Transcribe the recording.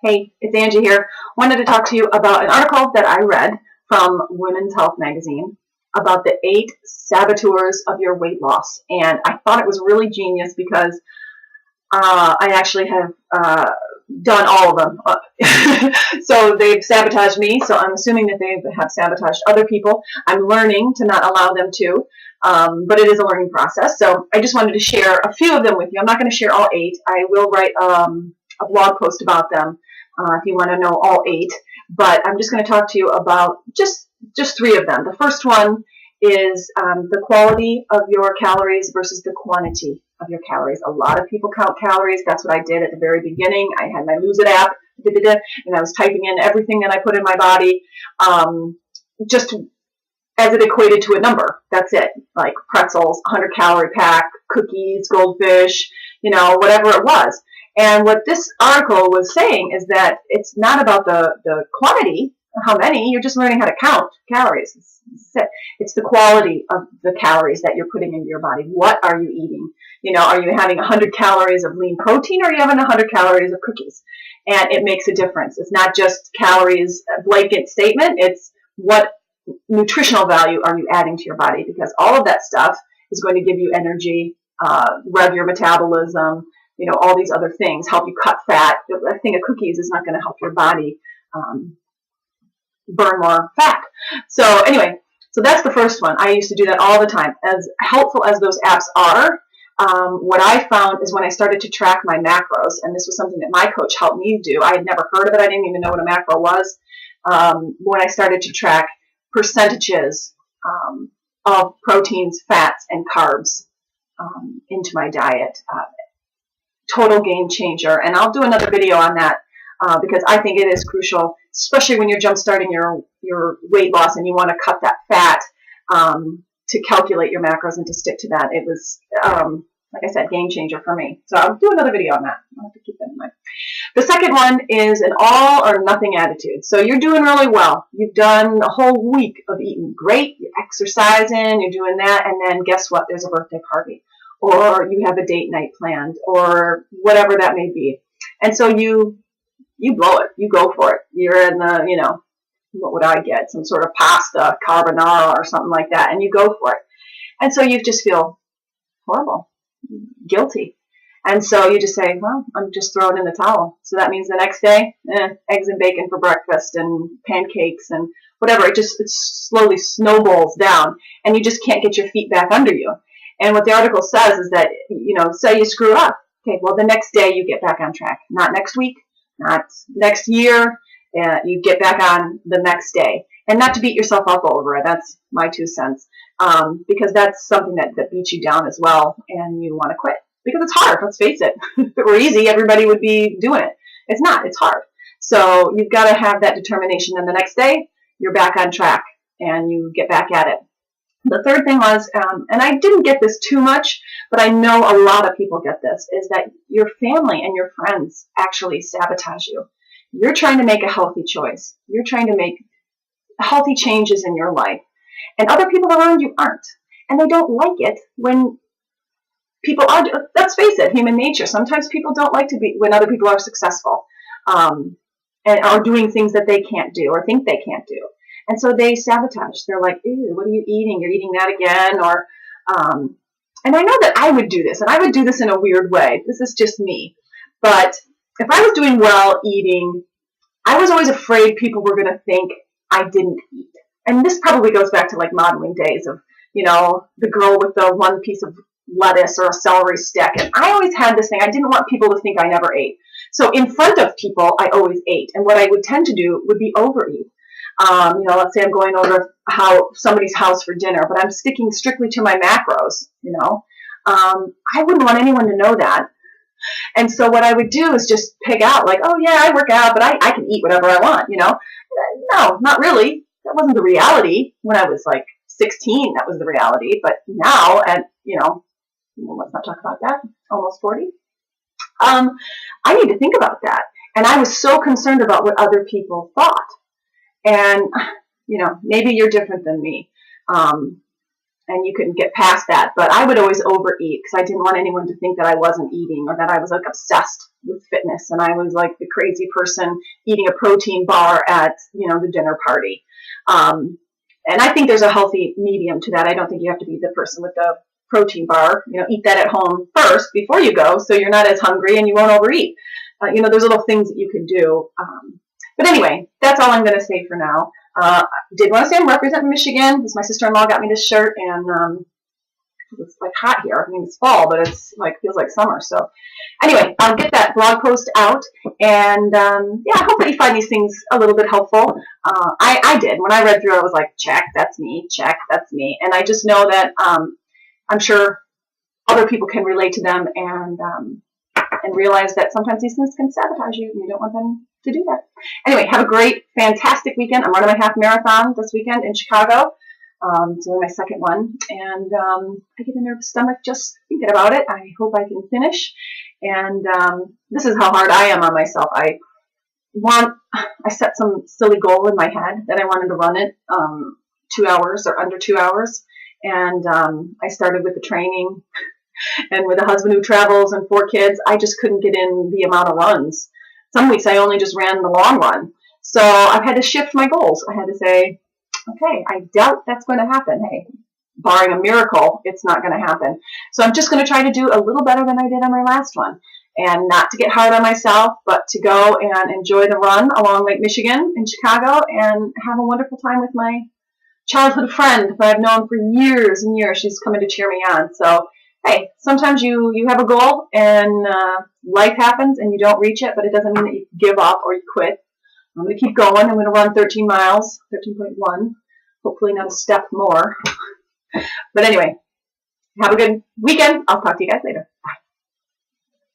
Hey, it's Angie here. Wanted to talk to you about an article that I read from Women's Health magazine about the 8 saboteurs of your weight loss. And I thought it was really genius because I actually have done all of them. So they've sabotaged me, so I'm assuming that they have sabotaged other people. I'm learning to not allow them to, but it is a learning process. So I just wanted to share a few of them with you. I'm not going to share all 8. I will write a blog post about them if you want to know all 8. But I'm just going to talk to you about just 3 of them. The first one is the quality of your calories versus the quantity of your calories. A lot of people count calories. That's what I did at the very beginning. I had my Lose It app, and I was typing in everything that I put in my body, just as it equated to a number. That's it. Like pretzels, 100-calorie pack, cookies, goldfish, whatever it was. And what this article was saying is that it's not about the quantity, how many, you're just learning how to count calories. It's the quality of the calories that you're putting into your body. What are you eating? Are you having 100 calories of lean protein, or are you having 100 calories of cookies? And it makes a difference. It's not just calories, a blanket statement. It's what nutritional value are you adding to your body, because all of that stuff is going to give you energy, rev your metabolism, all these other things, help you cut fat. A thing of cookies is not going to help your body burn more fat. So anyway, so that's the first one. I used to do that all the time. As helpful as those apps are, what I found is when I started to track my macros, and this was something that my coach helped me do. I had never heard of it. I didn't even know what a macro was. When I started to track percentages of proteins, fats, and carbs into my diet, total game changer. And I'll do another video on that because I think it is crucial, especially when you're jump starting your weight loss and you want to cut that fat, to calculate your macros and to stick to that. It was, like I said, game changer for me. So I'll do another video on that. I'll have to keep that in mind. The second one is an all or nothing attitude. So you're doing really well. You've done a whole week of eating great. You're exercising. You're doing that. And then guess what? There's a birthday party, or you have a date night planned, or whatever that may be. And so you blow it. You go for it. You're in the, what would I get? Some sort of pasta, carbonara, or something like that. And you go for it. And so you just feel horrible, guilty. And so you just say, well, I'm just throwing in the towel. So that means the next day, eggs and bacon for breakfast and pancakes and whatever. It slowly snowballs down, and you just can't get your feet back under you. And what the article says is that, say you screw up. Okay, well, the next day you get back on track. Not next week, not next year. You get back on the next day. And not to beat yourself up over it. That's my 2 cents. Because that's something that beats you down as well, and you want to quit. Because it's hard, let's face it. If it were easy, everybody would be doing it. It's not, it's hard. So you've got to have that determination, and the next day, you're back on track, and you get back at it. The third thing was, and I didn't get this too much, but I know a lot of people get this, is that your family and your friends actually sabotage you. You're trying to make a healthy choice. You're trying to make healthy changes in your life. And other people around you aren't. And they don't like it when people are, let's face it, human nature. Sometimes people don't like to be when other people are successful, and are doing things that they can't do or think they can't do. And so they sabotage. They're like, ew, what are you eating? You're eating that again. Or, and I know that I would do this, and I would do this in a weird way. This is just me. But if I was doing well eating, I was always afraid people were going to think I didn't eat. And this probably goes back to like modeling days of, the girl with the one piece of lettuce or a celery stick. And I always had this thing. I didn't want people to think I never ate. So in front of people, I always ate. And what I would tend to do would be overeat. Let's say I'm going over somebody's house for dinner, but I'm sticking strictly to my macros, I wouldn't want anyone to know that. And so what I would do is just pick out like, oh yeah, I work out, but I can eat whatever I want, No, not really. That wasn't the reality when I was like 16. That was the reality. But now at, let's not talk about that, almost 40. I need to think about that. And I was so concerned about what other people thought. And, maybe you're different than me. and you couldn't get past that. But I would always overeat because I didn't want anyone to think that I wasn't eating or that I was like obsessed with fitness and I was like the crazy person eating a protein bar at, the dinner party. And I think there's a healthy medium to that. I don't think you have to be the person with the protein bar. Eat that at home first before you go so you're not as hungry and you won't overeat. There's little things that you can do. But anyway, that's all I'm going to say for now. Did want to say I'm representing Michigan because my sister-in-law got me this shirt, and it's like hot here. I mean, it's fall, but it's like feels like summer. So anyway, I'll get that blog post out, and I hope that you find these things a little bit helpful. I did. When I read through, I was like, check, that's me. Check, that's me. And I just know that I'm sure other people can relate to them and realize that sometimes these things can sabotage you, and you don't want them to do that. Anyway, have a great, fantastic weekend. I'm running my half marathon this weekend in Chicago. It's only my second one, and I get a nervous stomach just thinking about it. I hope I can finish. And this is how hard I am on myself. I set some silly goal in my head that I wanted to run it 2 hours or under 2 hours, and I started with the training. And with a husband who travels and 4 kids, I just couldn't get in the amount of runs. Some weeks I only just ran the long run. So I've had to shift my goals. I had to say, okay, I doubt that's going to happen. Hey, barring a miracle, it's not going to happen. So I'm just going to try to do a little better than I did on my last one. And not to get hard on myself, but to go and enjoy the run along Lake Michigan in Chicago and have a wonderful time with my childhood friend that I've known for years and years. She's coming to cheer me on. So hey, sometimes you have a goal and life happens and you don't reach it, but it doesn't mean that you give up or you quit. I'm going to keep going. I'm going to run 13 miles, 13.1, hopefully not a step more. But anyway, have a good weekend. I'll talk to you guys later.